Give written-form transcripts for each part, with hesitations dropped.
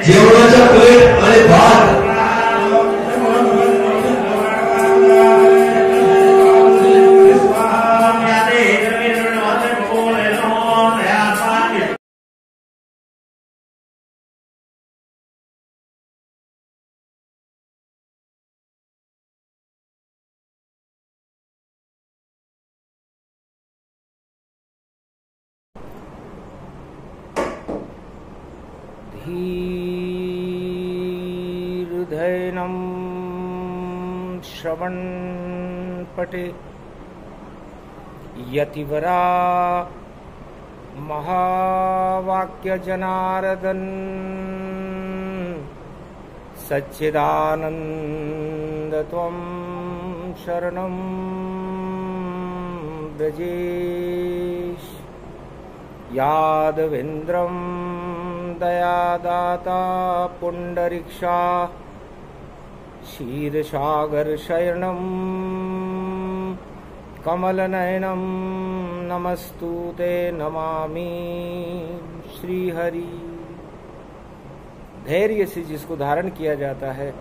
जेवणाच्या प्लेट आणि भात धीर्धैनं श्रवणपटे यतिवरा महावाक्यजनार्दन सच्चिदानंद त्वं शरणं व्रजेश यादवेन्द्रं दयादाता पुंडरीक्षा क्षीरसागर शयनं कमलनयनं नमस्तुते नमामि श्रीहरि। धैर्य से जिसको धारण किया जाता है,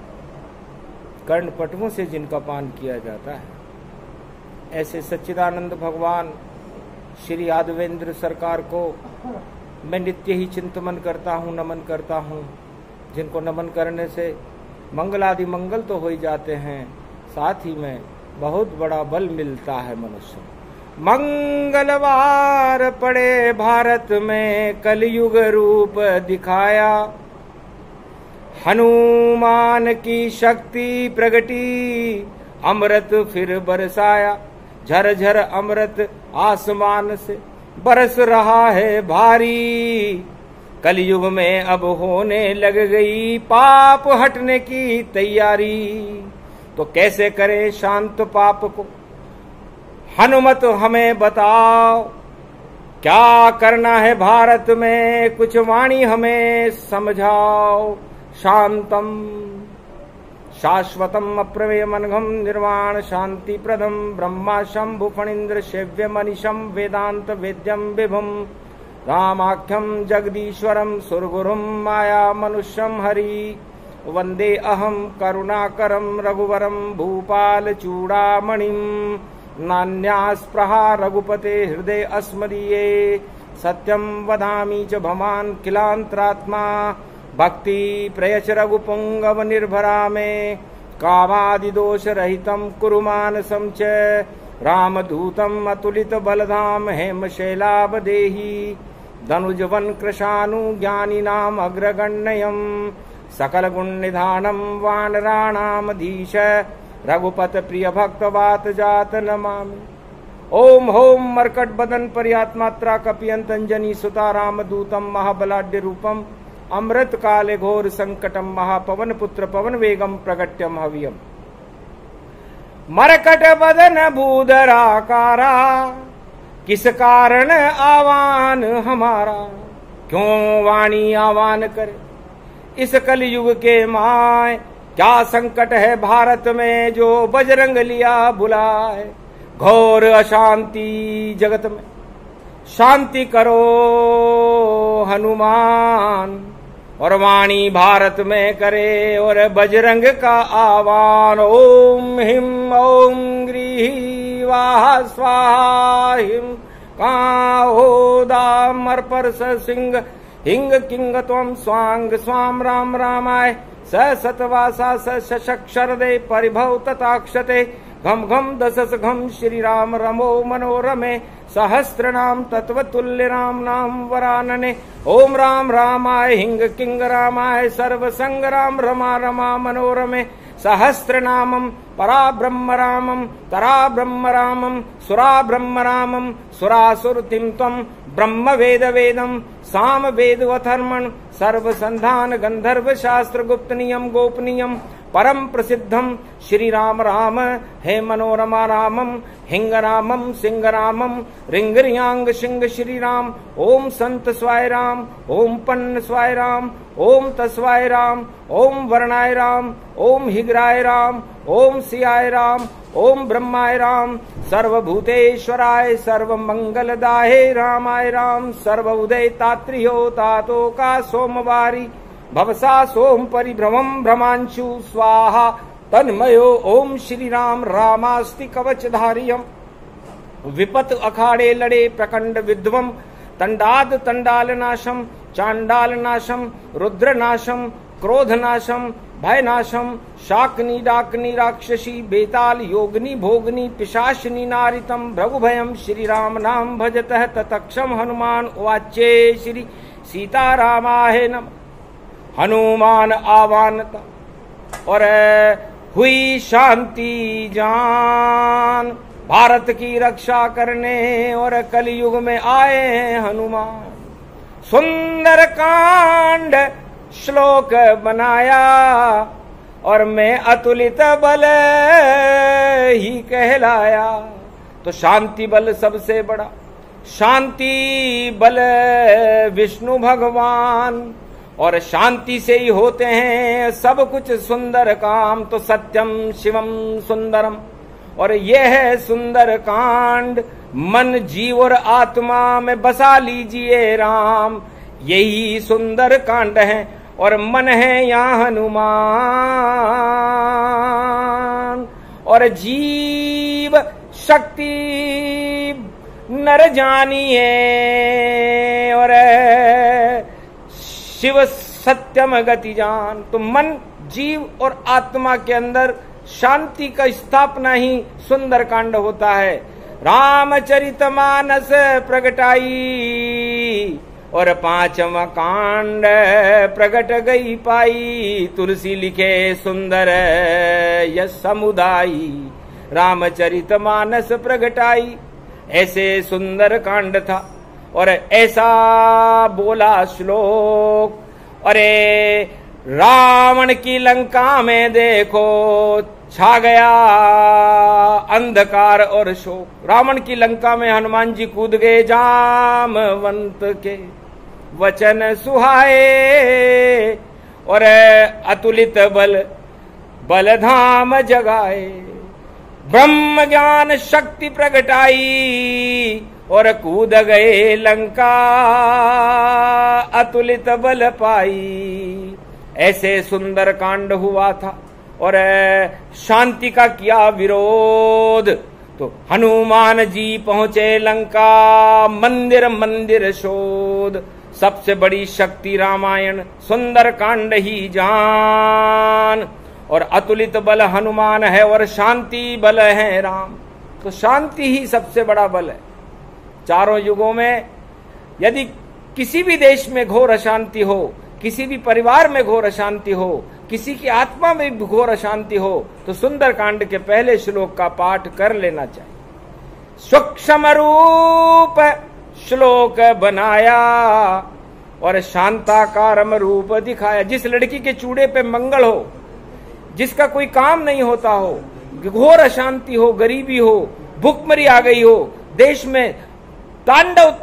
कर्णपटुओं से जिनका पान किया जाता है, ऐसे सच्चिदानंद भगवान श्री यादवेंद्र सरकार को मैं नित्य ही चिंतन करता हूँ, नमन करता हूँ। जिनको नमन करने से मंगल आदि मंगल तो हो ही जाते हैं, साथ ही में बहुत बड़ा बल मिलता है मनुष्य। मंगलवार पड़े भारत में कलयुग रूप दिखाया, हनुमान की शक्ति प्रगटी अमृत फिर बरसाया। झरझर अमृत आसमान से बरस रहा है भारी, कलयुग में अब होने लग गई पाप हटने की तैयारी। तो कैसे करें शांत पाप को, हनुमत हमें बताओ। क्या करना है भारत में, कुछ वाणी हमें समझाओ। शांतम शाश्वतम अप्रमेयम् अनघम् निर्वाण शांति प्रदम ब्रह्मा शंभु फणीन्द्र सेव्य मनीषम वेदांत वेद्यम विभुम रामाख्यम जगदीश्वरम सुरगुरुम माया मनुष्यम हरि। वंदे अहम करुणाकरम रघुवरम भूपाल चूड़ामणिम नान्यास्पृहा रघुपते हृदय अस्मदीये। सत्यम वदामि च भवान् किलांतरात्मा भक्ति प्रयच रघुपुंगव निर्भरा में। कामादिदोष रहितम कुरु मानसं च रामदूतम अतुलित बलधाम हेम शैलावदेही। धनुजवन कृशानु ज्ञानिनाम अग्रगण्यम सकल गुण निधानम वानराणामधीश रघुपत प्रिय भक्त वात जात नमामि। ओम होम मरकट बदन पर्यात्मात्रा कपियंत अंजनी सुता रामदूतम महाबलाढ्य रूपम अमृत काले घोर संकटम महापवन पुत्र पवन वेगम प्रगट्यम हवियम। मरकट बदन भूधराकारा किस कारण आवान हमारा। क्यों वाणी आवान करे इस कलयुग के माय। क्या संकट है भारत में जो बजरंग लिया बुलाए। घोर अशांति जगत में शांति करो हनुमान। और वाणी भारत में करे और बजरंग का आह्वान। ओम हिम ओम ग्रीहि वाह स्वाहा हिम काहोदामर पर सिंह हिंग किंग त्वं स्वांग स्वाम राम रामाय स सतवासा स शशक्षरदे परिभव तथाक्षते। घम घम दशस घम श्री राम रमो मनोरमे सहस्रनाम तत्वतुल्य राम नाम वरानने। ओम राम रामाय हिंग किंग रामाय सर्व संग राम रमा रमा मनोरमे। सहस्रनामम परा ब्रह्म रामम तरा ब्रह्म रामम सुरा ब्रह्म रामम सुरासुरतिम त्वं ब्रह्म वेद वेदम साम वेद अथर्मण सर्व संधान गंधर्व शास्त्र गुप्त नियम गोपनीयम परम प्रसिद्धम श्री राम राम हे मनोरमा रामम हिंग रामम सिंह रामम रिंग रियांग सिंह श्री राम। ओम संत स्वाय राम ओम पन्न स्वाय राम ओम तस्वाय राम ओम वर्णाय राम ओम हिग्राय राम ओम सियाय राम ओम ब्रह्माय राम सर्वभूतेश्वराय सर्वमंगलदाये रामाय राम। सर्व उदय तात्रियो तातो का सोमवारी भवसा सोम परिभ्रमं भ्रमांशु स्वाहा तन्मयो ओम श्री राम रामास्ति कवचधारियम। विपत अखाड़े लड़े प्रकंड विध्वम तंडाद तंडाल नाशम चांडाल नाशम रुद्र नाशम क्रोध नाशम भय नाशम शाकनी डाकनी राक्षसी बेताल योगनी भोगनी पिशाचनी नारितम भृगुभयम श्री राम नाम भजतः ततक्षम हनुमान वाच्ये श्री सीतारामाहे नमः। हनुमान आवानता और हुई शांति जान, भारत की रक्षा करने और कलयुग में आए हैं हनुमान। सुंदर कांड श्लोक बनाया और मैं अतुलित बल ही कहलाया। तो शांति बल सबसे बड़ा, शांति बल विष्णु भगवान, और शांति से ही होते हैं सब कुछ सुंदर काम। तो सत्यम शिवम सुंदरम, और यह है सुंदर कांड। मन जीव और आत्मा में बसा लीजिए राम, यही सुंदर कांड है। और मन है यहाँ हनुमान, और जीव शक्ति नर जानिए, और शिव सत्यम गति जान। तो मन जीव और आत्मा के अंदर शांति का स्थापना ही सुंदर कांड होता है। रामचरितमानस प्रगटाई, और पांचवा कांड प्रगट गई पाई। तुलसी लिखे सुंदर यश समुदायी, रामचरितमानस प्रगटाई। ऐसे सुंदर कांड था और ऐसा बोला श्लोक। अरे रावण की लंका में देखो छा गया अंधकार और शोक। रावण की लंका में हनुमान जी कूद गए, जामवंत के वचन सुहाए, और अतुलित बल बलधाम जगाए। ब्रह्म ज्ञान शक्ति प्रगटाई, और कूद गए लंका अतुलित बल पाई। ऐसे सुंदर कांड हुआ था और शांति का किया विरोध। तो हनुमान जी पहुंचे लंका, मंदिर मंदिर शोध। सबसे बड़ी शक्ति रामायण सुंदर कांड ही जान, और अतुलित बल हनुमान है और शांति बल है राम। तो शांति ही सबसे बड़ा बल है। चारों युगों में यदि किसी भी देश में घोर अशांति हो, किसी भी परिवार में घोर अशांति हो, किसी की आत्मा में घोर अशांति हो, तो सुंदर कांड के पहले श्लोक का पाठ कर लेना चाहिए। सूक्ष्म रूप श्लोक बनाया और शांताकारम रूप दिखाया। जिस लड़की के चूड़े पे मंगल हो, जिसका कोई काम नहीं होता हो, घोर अशांति हो, गरीबी हो, भूखमरी आ गई हो, देश में तांडव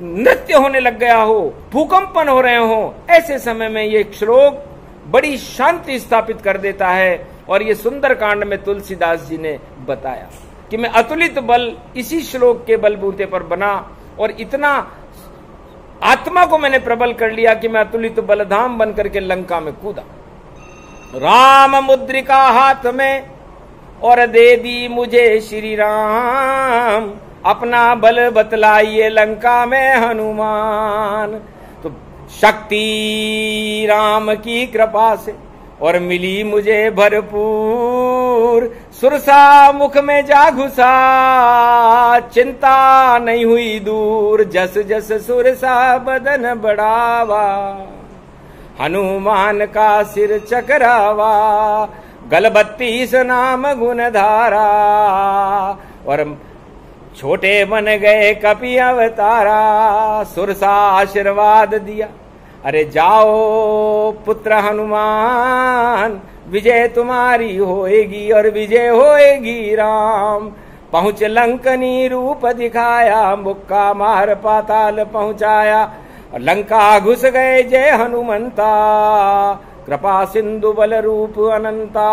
नृत्य होने लग गया हो, भूकंपन हो रहे हो, ऐसे समय में ये श्लोक बड़ी शांति स्थापित कर देता है। और ये सुंदर कांड में तुलसीदास जी ने बताया कि मैं अतुलित बल इसी श्लोक के बलबूते पर बना, और इतना आत्मा को मैंने प्रबल कर लिया कि मैं अतुलित बलधाम बन करके लंका में कूदा। राम मुद्रिका हाथ में और दे दी मुझे श्री राम, अपना बल बतलाइए लंका में हनुमान। तो शक्ति राम की कृपा से और मिली मुझे भरपूर, सुरसा मुख में जा घुसा, चिंता नहीं हुई दूर। जस जस सुरसा बदन बढ़ावा, हनुमान का सिर चकरावा, गल 32 नाम गुण धारा, और छोटे बन गए कपि अवतारा। सुरसा आशीर्वाद दिया, अरे जाओ पुत्र हनुमान, विजय तुम्हारी होएगी और विजय होएगी राम। पहुंच लंकनी रूप दिखाया, मुक्का मार पाताल पहुंचाया, और लंका घुस गए जय हनुमंता, कृपा सिंधु बल रूप अनंता।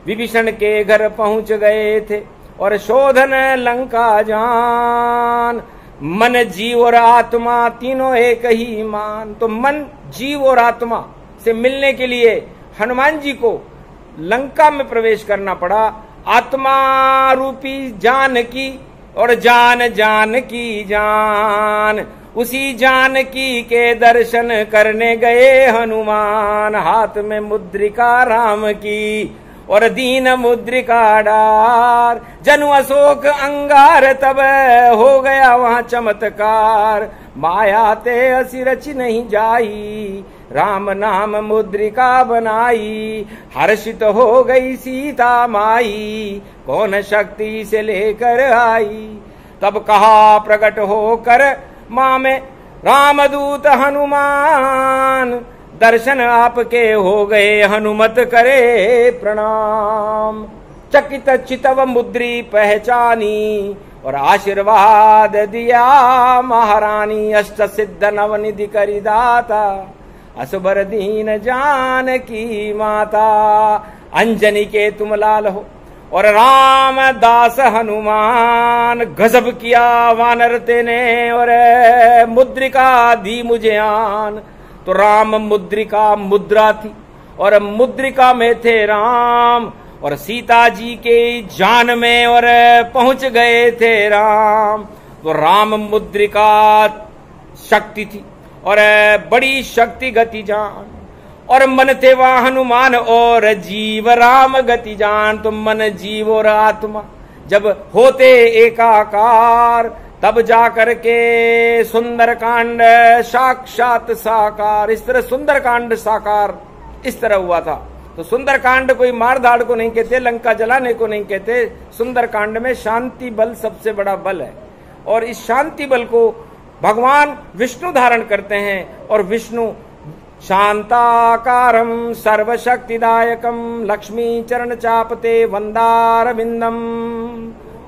विभीषण के घर पहुंच गए थे और शोधन लंका जान। मन जीव और आत्मा तीनों एक ही मान। तो मन जीव और आत्मा से मिलने के लिए हनुमान जी को लंका में प्रवेश करना पड़ा। आत्मा रूपी जानकी और जान जानकी जान, उसी जानकी के दर्शन करने गए हनुमान। हाथ में मुद्रिका राम की और दीन मुद्रिका डार, जनु अशोक अंगार तब हो गया वहां चमत्कार। माया ते असी रच नहीं जाई, राम नाम मुद्रिका बनाई। हर्षित हो गई सीता माई, कौन शक्ति से लेकर आई। तब कहा प्रकट होकर माँ में रामदूत हनुमान, दर्शन आपके हो गए हनुमत करे प्रणाम। चकित चितव मुद्री पहचानी और आशीर्वाद दिया महारानी। अष्ट सिद्ध नवनिधि करी दाता, असबर दीन जानकी माता। अंजनी के तुम लाल हो और राम दास हनुमान, गजब किया वानर तेने और मुद्रिका दी मुझे आन। तो राम मुद्रिका मुद्रा थी और मुद्रिका में थे राम, और सीता जी के जान में और पहुंच गए थे राम। तो राम मुद्रिका शक्ति थी और बड़ी शक्ति गति जान, और मन थे वह हनुमान और जीव राम गति जान। तो मन जीव और आत्मा जब होते एकाकार, तब जाकर के सुंदर कांड साक्षात साकार। इस तरह सुंदर कांड साकार इस तरह हुआ था। तो सुंदर कांड कोई मार धाड़ को नहीं कहते, लंका जलाने को नहीं कहते। सुंदर कांड में शांति बल सबसे बड़ा बल है, और इस शांति बल को भगवान विष्णु धारण करते हैं। और विष्णु शांताकारं सर्वशक्तिदायकं लक्ष्मी चरण चापते वंदार विंदम।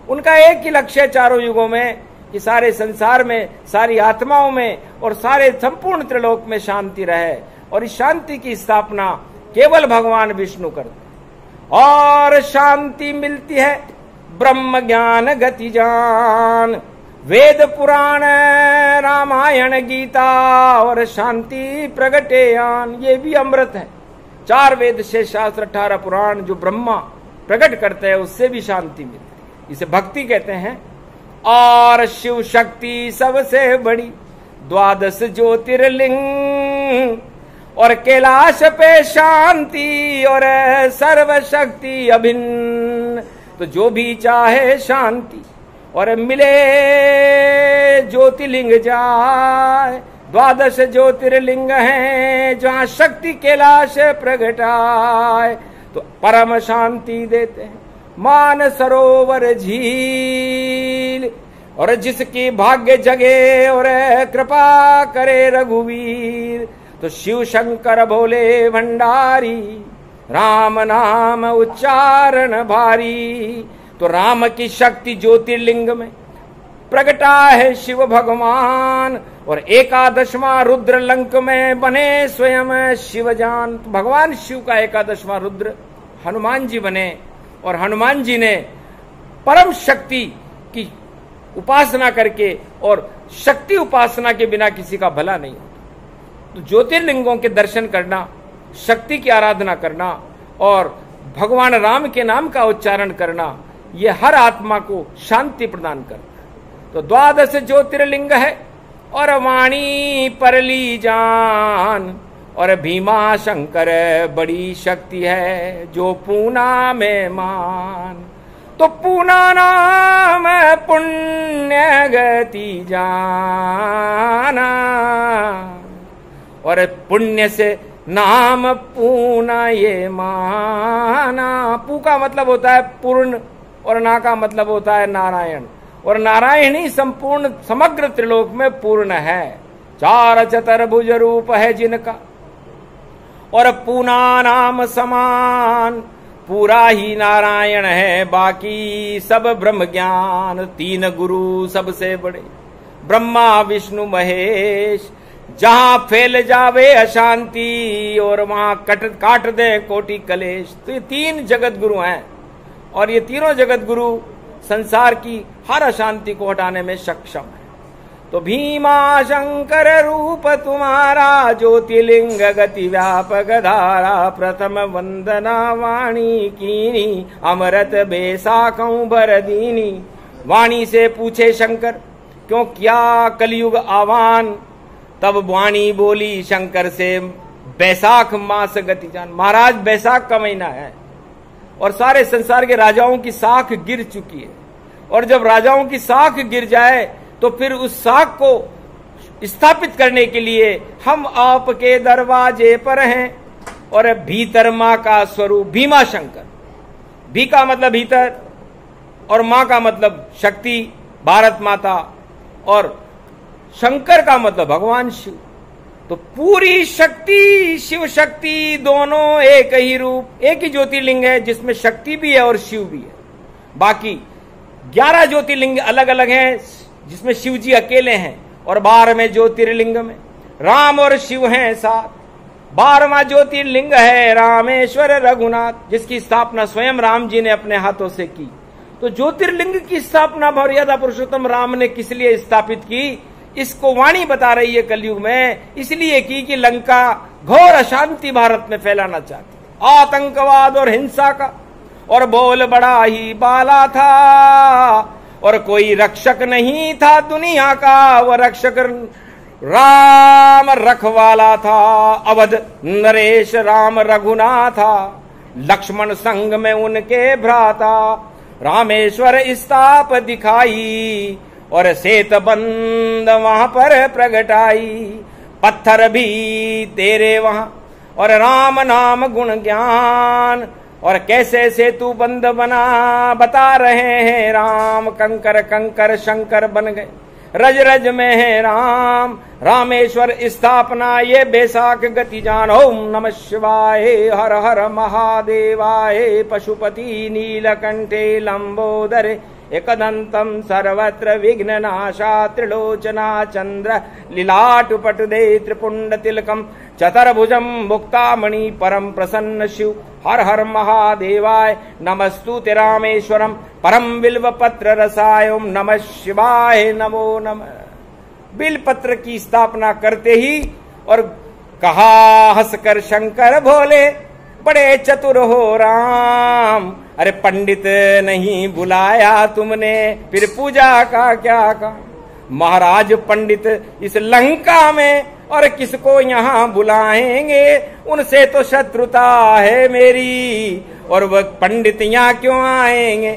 उनका एक ही लक्ष्य है चारों युगों में कि सारे संसार में, सारी आत्माओं में और सारे संपूर्ण त्रिलोक में शांति रहे। और इस शांति की स्थापना केवल भगवान विष्णु करते। और शांति मिलती है ब्रह्म ज्ञान गति जान, वेद पुराण रामायण गीता और शांति प्रगटेयान। ये भी अमृत है। 4 वेद से शास्त्र 18 पुराण जो ब्रह्मा प्रकट करते हैं, उससे भी शांति मिलती है। इसे भक्ति कहते हैं। और शिव शक्ति सबसे बड़ी 12 ज्योतिर्लिंग, और कैलाश पे शांति और सर्व शक्ति अभिन्न। तो जो भी चाहे शांति और मिले ज्योतिर्लिंग जाए। 12 ज्योतिर्लिंग हैं जहाँ शक्ति कैलाश प्रगटाए, तो परम शांति देते हैं। मान सरोवर झील, और जिसकी भाग्य जगे और कृपा करे रघुवीर। तो शिव शंकर भोले भंडारी, राम नाम उच्चारण भारी। तो राम की शक्ति ज्योतिर्लिंग में प्रगटा है शिव भगवान, और 11वां रुद्र लंक में बने स्वयं शिवजान। तो भगवान शिव का 11वां रुद्र हनुमान जी बने, और हनुमान जी ने परम शक्ति की उपासना करके, और शक्ति उपासना के बिना किसी का भला नहीं होता। तो ज्योतिर्लिंगों के दर्शन करना, शक्ति की आराधना करना और भगवान राम के नाम का उच्चारण करना, ये हर आत्मा को शांति प्रदान करता है। तो 12 ज्योतिर्लिंग है और वाणी परली जान, और भीमा शंकर बड़ी शक्ति है जो पूना में मान। तो पूना नाम पुण्य गति जाना, और पुण्य से नाम पूना ये माना। पू का मतलब होता है पूर्ण, और ना का मतलब होता है नारायण, और नारायण ही संपूर्ण समग्र त्रिलोक में पूर्ण है। 4 चतुर्भुज रूप है जिनका, और पूना नाम समान। पूरा ही नारायण है, बाकी सब ब्रह्म ज्ञान। 3 गुरु सबसे बड़े, ब्रह्मा विष्णु महेश। जहां फैल जावे अशांति और वहां काट दे कोटि कलेश। तो ये 3 जगत गुरु हैं, और ये तीनों जगत गुरु संसार की हर अशांति को हटाने में सक्षम है। तो भीमा शंकर रूप तुम्हारा, ज्योतिर्लिंग गति व्यापक धारा, प्रथम वंदना वाणी कीनी, अमृत बैसाखों भर दीनी। वाणी से पूछे शंकर, क्यों किया कलयुग आह्वान? तब वाणी बोली शंकर से, बैसाख मास गति जान। महाराज बैसाख का महीना है और सारे संसार के राजाओं की साख गिर चुकी है, और जब राजाओं की साख गिर जाए तो फिर उस साख को स्थापित करने के लिए हम आपके दरवाजे पर हैं। और भीतर मां का स्वरूप भीमा शंकर, भी का मतलब भीतर और मां का मतलब शक्ति भारत माता, और शंकर का मतलब भगवान शिव। तो पूरी शक्ति शिव शक्ति दोनों एक ही रूप, एक ही ज्योतिर्लिंग है जिसमें शक्ति भी है और शिव भी है। बाकी 11 ज्योतिर्लिंग अलग अलग हैं जिसमें शिव जी अकेले हैं, और 12वें ज्योतिर्लिंग में राम और शिव हैं साथ। 12वां ज्योतिर्लिंग है रामेश्वर रघुनाथ, जिसकी स्थापना स्वयं राम जी ने अपने हाथों से की। तो ज्योतिर्लिंग की स्थापना मर्यादा पुरुषोत्तम राम ने किस लिए स्थापित की, इसको वाणी बता रही है कलयुग में, इसलिए की कि लंका घोर अशांति भारत में फैलाना चाहती, आतंकवाद और हिंसा का, और बोल बड़ा ही बाला था, और कोई रक्षक नहीं था दुनिया का, वह रक्षक राम रखवाला था। अवध नरेश राम रघुनाथा, लक्ष्मण संग में उनके भ्राता, रामेश्वर स्थाप दिखाई, और सेत बंद वहां पर प्रगटाई। पत्थर भी तेरे वहां, और राम नाम गुण ज्ञान, और कैसे सेतु बंद बना बता रहे हैं राम। कंकर कंकर शंकर बन गए, रज रज में है राम, रामेश्वर स्थापना ये बैसाख गति जान। ओम नमः शिवाय, हर हर महादेवाय, पशुपति नीलकंठे लंबोदरे, एकदंतम सर्वत्र विघ्ननाशा, त्रिलोचना चंद्र लीलाटुपटुदे, त्रिपुंड तिलकम चतुर्भुजम मुक्तामणि, परम प्रसन्न शिव। हर हर महादेवाय, नमस्तुते रामेश्वरम, परम बिल्व पत्र रसाय। ओम नमः शिवाय, नमो नमः। बिल पत्र की स्थापना करते ही और कहा हंसकर शंकर भोले, बड़े चतुर हो राम, अरे पंडित नहीं बुलाया तुमने, फिर पूजा का क्या काम? महाराज पंडित इस लंका में और किसको यहाँ बुलाएंगे, उनसे तो शत्रुता है मेरी, और वह पंडित यहाँ क्यों आएंगे?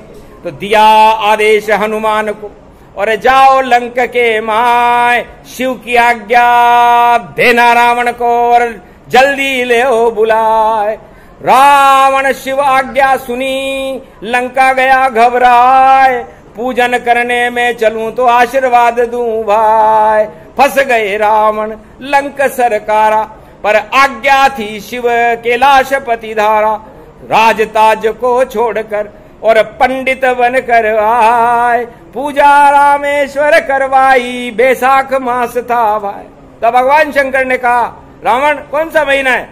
तो दिया आदेश हनुमान को, और जाओ लंक के माय, शिव की आज्ञा देना रावण को, और जल्दी ले ओ बुलाए। रावण शिव आज्ञा सुनी, लंका गया घबराए, पूजन करने में चलूं तो आशीर्वाद दूं भाई। फंस गए रावण लंक सरकारा, पर आज्ञा थी शिव कैलाश पति धारा। राजताज को छोड़कर और पंडित बनकर आए, पूजा रामेश्वर करवाई, बैसाख मास था भाई। तो भगवान शंकर ने कहा, रावण कौन सा महीना है?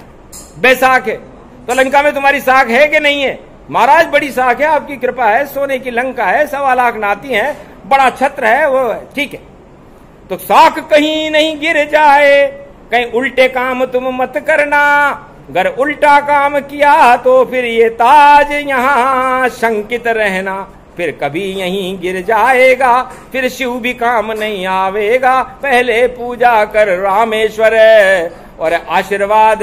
बैसाख है। तो लंका में तुम्हारी साख है कि नहीं है? महाराज बड़ी साख है, आपकी कृपा है, सोने की लंका है, 1.25 लाख नाती है, बड़ा छत्र है, वो है, ठीक है। तो साख कहीं नहीं गिर जाए, कहीं उल्टे काम तुम मत करना, अगर उल्टा काम किया तो फिर ये ताज यहाँ शंकित रहना, फिर कभी यहीं गिर जाएगा, फिर शिव भी काम नहीं आवेगा। पहले पूजा कर रामेश्वर और आशीर्वाद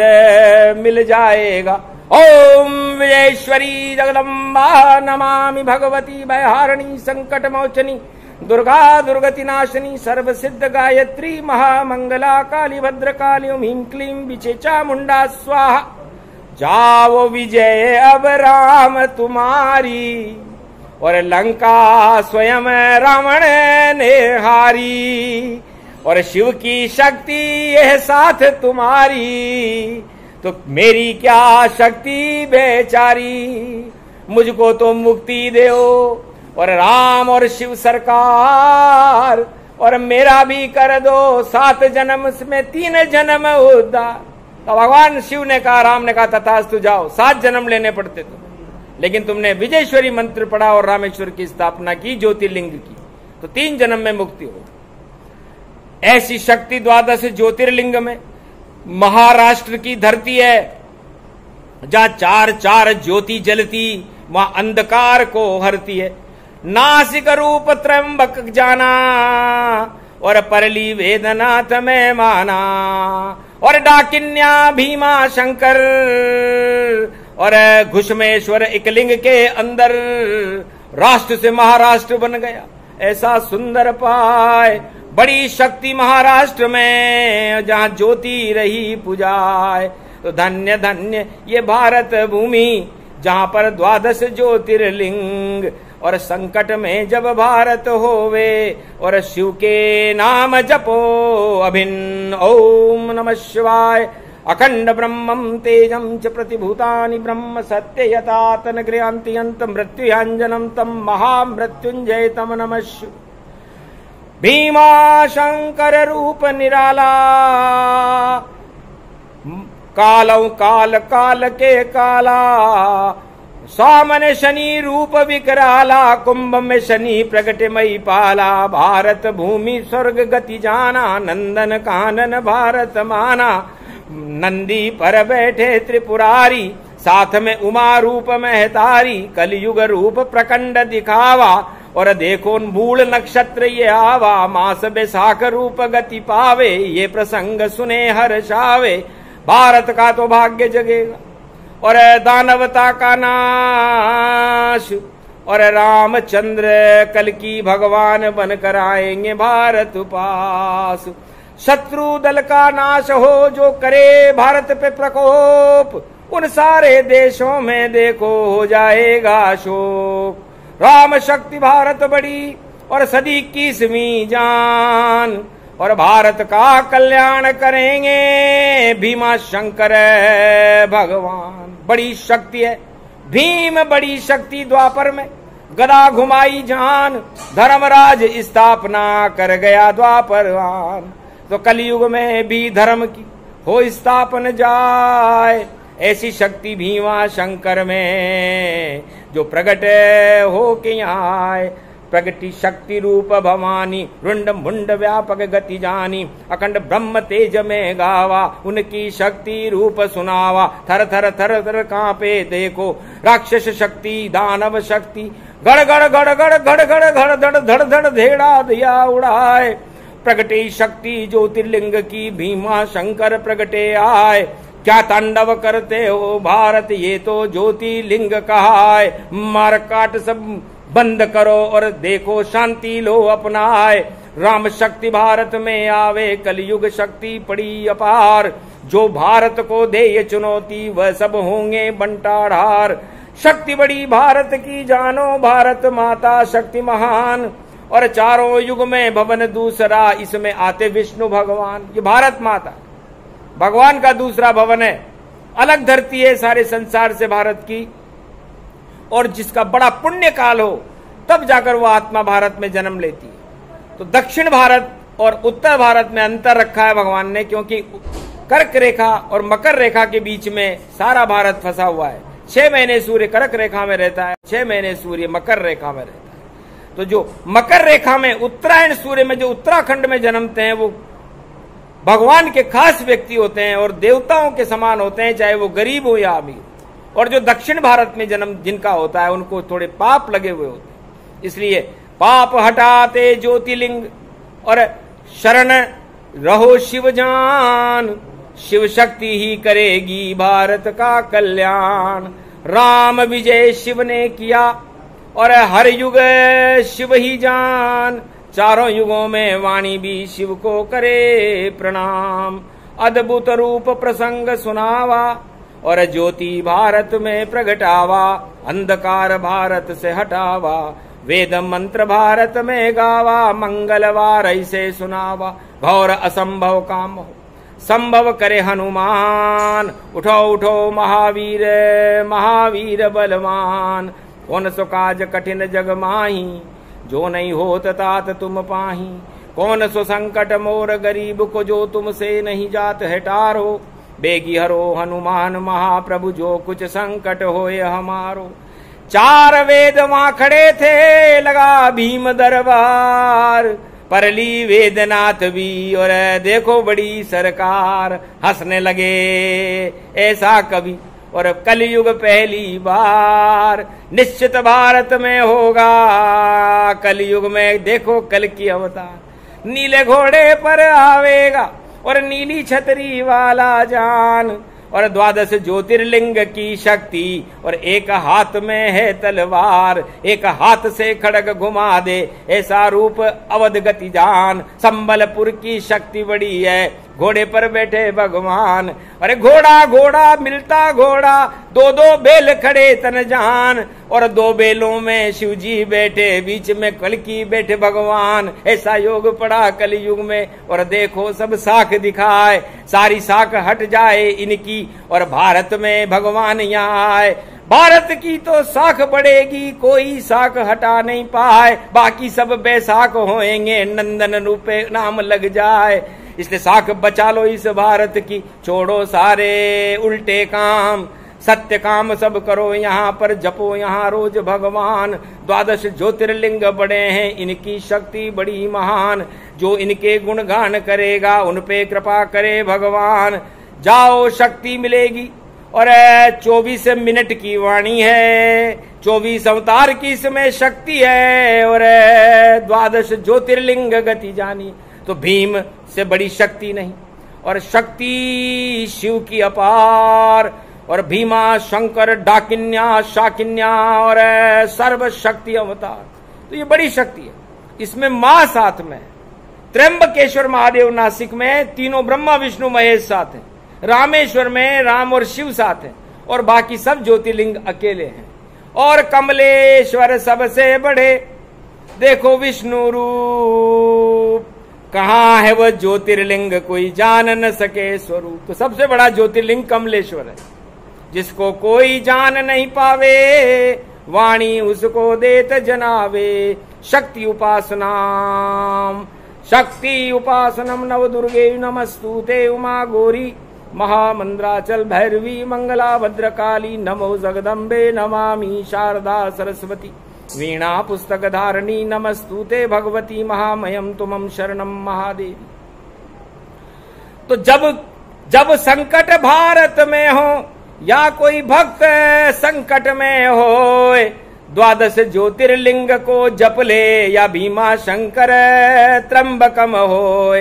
मिल जाएगा। ओम विजयेश्वरी जगदम्बा नमामि भगवती भयहारिणी संकट मोचनी, दुर्गा दुर्गति नाशिनी, सर्व सिद्ध गायत्री महामंगला, काली भद्र काली ओम ह्रीं क्लीं विचेचा मुंडा स्वाहा। जाओ विजय अब राम तुम्हारी, और लंका स्वयं रावण ने हारी, और शिव की शक्ति यह साथ तुम्हारी, तो मेरी क्या शक्ति बेचारी, मुझको तो मुक्ति दो, और राम और शिव सरकार, और मेरा भी कर दो 7 जन्म में 3 जन्म उद्धार। तो भगवान शिव ने कहा, राम ने कहा तथास्तु, जाओ, 7 जन्म लेने पड़ते तो, लेकिन तुमने विजयेश्वरी मंत्र पढ़ा और रामेश्वर की स्थापना की, ज्योतिर्लिंग की, तो 3 जन्म में मुक्ति हो। ऐसी शक्ति 12 ज्योतिर्लिंग में। महाराष्ट्र की धरती है जहां 4 ज्योति जलती, वहां अंधकार को हरती है। नासिक रूप त्र्यंबक जाना और परली वेदनाथ में माना, और डाकिन्या भीमा शंकर और घुष्मेश्वर एक लिंग के अंदर राष्ट्र से महाराष्ट्र बन गया। ऐसा सुंदर पाए बड़ी शक्ति महाराष्ट्र में, जहां ज्योति रही पुजाए। तो धन्य धन्य ये भारत भूमि, जहां पर 12 ज्योतिर्लिंग, और संकट में जब भारत होवे और शिव के नाम जपो अभिन्न। ओम नमः शिवाय। अखंड ब्रह्मं तेजं च प्रतिभूतानि ब्रह्म सत्य यतातन गृहान्तियंत मृत्युंजनम तम महामृत्युंजय तम नमः शिव। भीमा शंकर रूप निराला, कालौ काल काल के काला, सामने शनि रूप विकराला, कुंभ में शनि प्रगट मई पाला। भारत भूमि स्वर्ग गति जाना, नंदन कानन भारत माना। नंदी पर बैठे त्रिपुरारी, साथ में उमा रूप महतारी। कलयुग रूप प्रकंड दिखावा, और देखो मूल नक्षत्र ये आवा। मास बैसाख रूप गति पावे, ये प्रसंग सुने हर्षावे। भारत का तो भाग्य जगेगा और दानवता का नाश, और रामचंद्र कल की भगवान बनकर आएंगे भारत पास। शत्रु दल का नाश हो जो करे भारत पे प्रकोप, उन सारे देशों में देखो हो जाएगा शोक। राम शक्ति भारत बड़ी और सदी 21वीं जान, और भारत का कल्याण करेंगे भीमा शंकर भगवान। बड़ी शक्ति है भीम, बड़ी शक्ति द्वापर में गदा घुमाई जान। धर्मराज स्थापना कर गया द्वापरवान, तो कलयुग में भी धर्म की हो स्थापन जाए। ऐसी शक्ति भीमा शंकर में जो प्रगट हो के आए। प्रगति शक्ति रूप भवानी, रुंड मुंड व्यापक गति जानी। अखंड ब्रह्म तेज में गावा, उनकी शक्ति रूप सुनावा। थर थर थर थर कांपे देखो राक्षस शक्ति दानव शक्ति। गड़ गड़ गड़ गड़ गड़ गड़ गड़ धड़ धड़ धड़ धेड़ा दिया उड़ाए। प्रगटे शक्ति ज्योतिर्लिंग की भीमा शंकर प्रगटे आए। क्या तांडव करते हो भारत, ये तो ज्योतिर्लिंग कहा है। मार काट सब बंद करो और देखो शांति लो अपनाए। राम शक्ति भारत में आवे, कलयुग शक्ति पड़ी अपार। जो भारत को दे ये चुनौती, वह सब होंगे बंटाढार। शक्ति बड़ी भारत की जानो, भारत माता शक्ति महान। और चारों युग में भवन दूसरा, इसमें आते विष्णु भगवान। ये भारत माता भगवान का दूसरा भवन है। अलग धरती है सारे संसार से भारत की, और जिसका बड़ा पुण्य काल हो तब जाकर वो आत्मा भारत में जन्म लेती है। तो दक्षिण भारत और उत्तर भारत में अंतर रखा है भगवान ने, क्योंकि कर्क रेखा और मकर रेखा के बीच में सारा भारत फंसा हुआ है। 6 महीने सूर्य कर्क रेखा में रहता है, 6 महीने सूर्य मकर रेखा में रहता है। तो जो मकर रेखा में उत्तरायण सूर्य में जो उत्तराखंड में जन्मते हैं, वो भगवान के खास व्यक्ति होते हैं और देवताओं के समान होते हैं, चाहे वो गरीब हो या अमीर। और जो दक्षिण भारत में जन्म जिनका होता है, उनको थोड़े पाप लगे हुए होते हैं। इसलिए पाप हटाते ज्योतिर्लिंग, और शरण रहो शिव जान। शिव शक्ति ही करेगी भारत का कल्याण। राम विजय शिव ने किया, और हर युग शिव ही जान। चारों युगों में वाणी भी शिव को करे प्रणाम। अद्भुत रूप प्रसंग सुनावा, और ज्योति भारत में प्रगटावा। अंधकार भारत से हटावा, वेद मंत्र भारत में गावा। मंगलवार ऐसे सुनावा, घोर असंभव काम हो संभव करे हनुमान। उठो उठो महावीर महावीर बलवान। कौन सो काज कठिन जग माही, जो नहीं होत तात तुम पाही। कौन सो संकट मोर गरीब को, जो तुमसे नहीं जात है टारो। बेगी हरो हनुमान महाप्रभु, जो कुछ संकट होए हमारो। 4 वेद वहां खड़े थे, लगा भीम दरबार। परली वेदनाथ भी, और देखो बड़ी सरकार, हंसने लगे ऐसा कवि। और कलयुग पहली बार निश्चित भारत में होगा, कलयुग में देखो कल की अवतार, नीले घोड़े पर आवेगा और नीली छतरी वाला जान, और 12 ज्योतिर्लिंग की शक्ति, और एक हाथ में है तलवार, एक हाथ से खड़ग घुमा दे ऐसा रूप अवध गति जान। संबलपुर की शक्ति बड़ी है, घोड़े पर बैठे भगवान, अरे घोड़ा घोड़ा मिलता घोड़ा, 2-2 बैल खड़े तन जान, और 2 बैलों में शिव जी बैठे, बीच में कल्कि बैठे भगवान। ऐसा योग पड़ा कलयुग में, और देखो सब साख दिखाए, सारी साख हट जाए इनकी, और भारत में भगवान यहाँ आए। भारत की तो साख बढ़ेगी, कोई साख हटा नहीं पाए, बाकी सब बैसाख होएंगे, नंदन रूपे नाम लग जाए। इसलिए साख बचा लो इस भारत की, छोड़ो सारे उल्टे काम, सत्य काम सब करो यहाँ पर, जपो यहाँ रोज भगवान। 12 ज्योतिर्लिंग बड़े हैं, इनकी शक्ति बड़ी महान, जो इनके गुणगान करेगा उन पे कृपा करे भगवान। जाओ शक्ति मिलेगी। और 24 मिनट की वाणी है, 24 अवतार की इसमें शक्ति है, और 12 ज्योतिर्लिंग गति जानी, तो भीम से बड़ी शक्ति नहीं। और शक्ति शिव की अपार, और भीमा शंकर डाकिन्या शाकिन्या, और सर्व शक्ति अवतार, तो ये बड़ी शक्ति है। इसमें मां साथ में, त्र्यंबकेश्वर महादेव नासिक में तीनों ब्रह्मा विष्णु महेश साथ हैं, रामेश्वर में राम और शिव साथ हैं, और बाकी सब ज्योतिर्लिंग अकेले हैं। और कमलेश्वर सबसे बड़े, देखो विष्णु रूप, कहाँ है वह ज्योतिर्लिंग कोई जान न सके स्वरूप। तो सबसे बड़ा ज्योतिर्लिंग कमलेश्वर है, जिसको कोई जान नहीं पावे, वाणी उसको देत जनावे। शक्ति उपासनाम, शक्ति उपासनम नव दुर्गे नमस्तुते उमा गौरी, महामंद्राचल भैरवी मंगला भद्रकाली, नमो जगदम्बे नमामि शारदा सरस्वती, वीणा पुस्तक धारणी नमस्तुते भगवती, महामयम तुमं शरणम महादेवी। तो जब संकट भारत में हो, या कोई भक्त संकट में हो, 12 ज्योतिर्लिंग को जप ले, या भीमा शंकर त्र्यंबकम हो,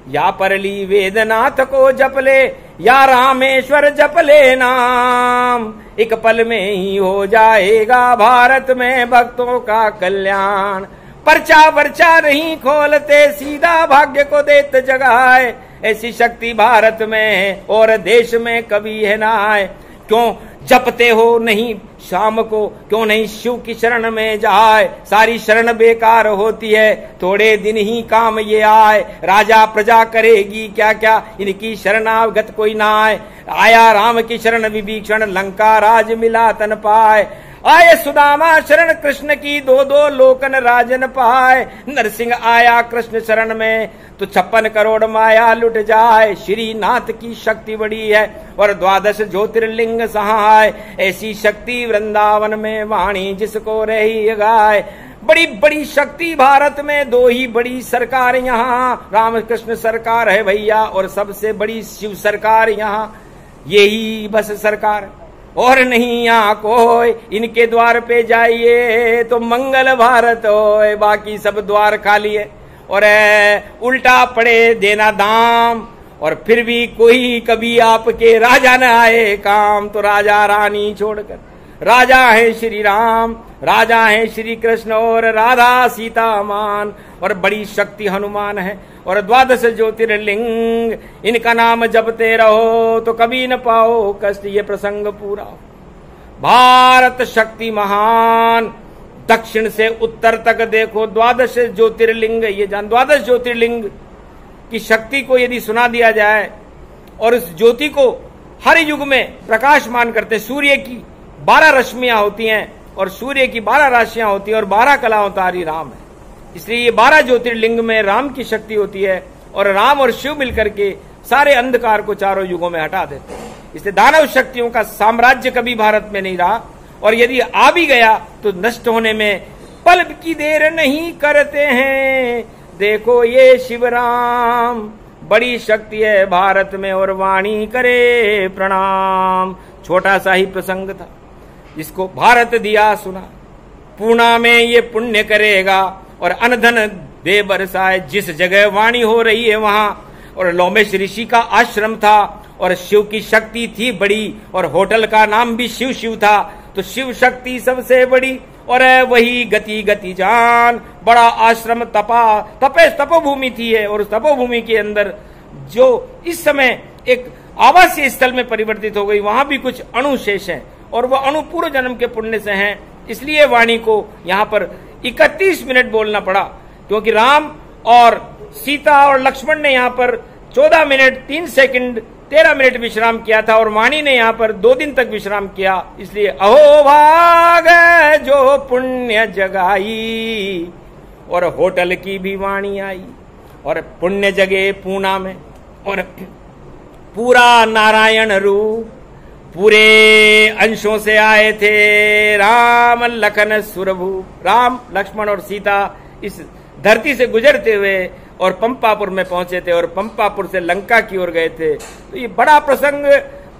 या परली वेदनाथ को जप ले, या रामेश्वर जप ले नाम, एक पल में ही हो जाएगा भारत में भक्तों का कल्याण। पर्चा वर्चा नहीं खोलते, सीधा भाग्य को देते जगाए, ऐसी शक्ति भारत में है और देश में कभी है ना आए। क्यों जपते हो नहीं शाम को, क्यों नहीं शिव की शरण में जाए, सारी शरण बेकार होती है, थोड़े दिन ही काम ये आए। राजा प्रजा करेगी क्या क्या, इनकी शरणागत कोई ना आए। आया राम की शरण विभीषण, लंका राज मिला तन पाए। आए सुदामा शरण कृष्ण की, 2-2 लोकन राजन पाए। नरसिंह आया कृष्ण शरण में, तो 56 करोड़ माया लुट जाए। श्रीनाथ की शक्ति बड़ी है, और 12 ज्योतिर्लिंग सहाय। ऐसी शक्ति वृंदावन में वाणी जिसको रही गाय। बड़ी बड़ी शक्ति भारत में, 2 ही बड़ी सरकार यहाँ, रामकृष्ण सरकार है भैया, और सबसे बड़ी शिव सरकार यहाँ, यही बस सरकार, और नहीं यहाँ कोई। इनके द्वार पे जाइए तो मंगल भारत हो, बाकी सब द्वार खाली है, और उल्टा पड़े देना दाम, और फिर भी कोई कभी आपके राजा न आए काम। तो राजा रानी छोड़कर, राजा है श्री राम, राजा है श्री कृष्ण, और राधा सीता मान, और बड़ी शक्ति हनुमान है, और 12 ज्योतिर्लिंग, इनका नाम जपते रहो तो कभी न पाओ कष्ट। ये प्रसंग पूरा। भारत शक्ति महान, दक्षिण से उत्तर तक देखो 12 ज्योतिर्लिंग, ये जान 12 ज्योतिर्लिंग की शक्ति को यदि सुना दिया जाए, और उस ज्योति को हर युग में प्रकाशमान करते। सूर्य की 12 रश्मियां होती हैं, और सूर्य की 12 राशियां होती हैं, और 12 कलावतारी राम है। इसलिए ये 12 ज्योतिर्लिंग में राम की शक्ति होती है, और राम और शिव मिलकर के सारे अंधकार को चारों युगों में हटा देते हैं। इसलिए दानव शक्तियों का साम्राज्य कभी भारत में नहीं रहा, और यदि आ भी गया तो नष्ट होने में पल की देर नहीं करते हैं। देखो ये शिवराम, बड़ी शक्ति है भारत में और वाणी करे प्रणाम। छोटा सा ही प्रसंग था, इसको भारत दिया सुना। पूना में ये पुण्य करेगा और अनधन दे बरसाए। जिस जगह वाणी हो रही है वहां, और लोमेश ऋषि का आश्रम था और शिव की शक्ति थी बड़ी, और होटल का नाम भी शिव शिव था, तो शिव शक्ति सबसे बड़ी। और वही गति गति जान, बड़ा आश्रम तपोभूमि थी है, और उस तपोभूमि के अंदर जो इस समय एक आवासीय स्थल में परिवर्तित हो गई, वहां भी कुछ अणु शेष हैं, और वह अणु पूर्व जन्म के पुण्य से हैं। इसलिए वाणी को यहाँ पर 31 मिनट बोलना पड़ा, क्योंकि राम और सीता और लक्ष्मण ने यहाँ पर 14 मिनट 3 सेकंड 13 मिनट विश्राम किया था, और वाणी ने यहाँ पर 2 दिन तक विश्राम किया। इसलिए अहो भाग जो पुण्य जगाई, और होटल की भी वाणी आई, और पुण्य जगे पूना में, और पूरा नारायण रूप पूरे अंशों से आए थे। राम लखन सुरभूप, राम लक्ष्मण और सीता इस धरती से गुजरते हुए और पंपापुर में पहुंचे थे, और पंपापुर से लंका की ओर गए थे। तो ये बड़ा प्रसंग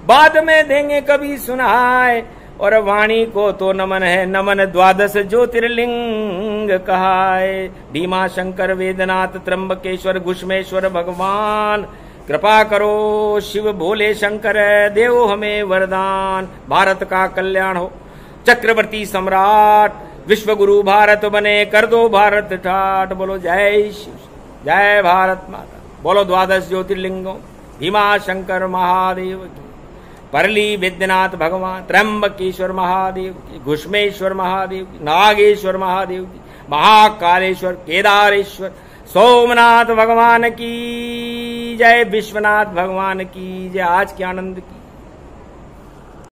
बाद में देंगे कभी सुनाए। और वाणी को तो नमन है, नमन 12 ज्योतिर्लिंग कहाए। भीमा शंकर वेदनाथ त्र्यंबकेश्वर घुष्मेश्वर भगवान, कृपा करो शिव भोले शंकर, देव हमें वरदान। भारत का कल्याण हो, चक्रवर्ती सम्राट विश्व गुरु भारत बने, कर दो भारत ठाट। बोलो जय शिव, जय भारत माता। बोलो 12 ज्योतिर्लिंगों, भीमा शंकर महादेव की, परली विद्यनाथ भगवान, त्र्यंबकेश्वर महादेव की, घुष्मेश्वर महादेव की, नागेश्वर महादेव की, महाकालेश्वर केदारेश्वर सोमनाथ भगवान की जय, विश्वनाथ भगवान की जय। आज के आनंद की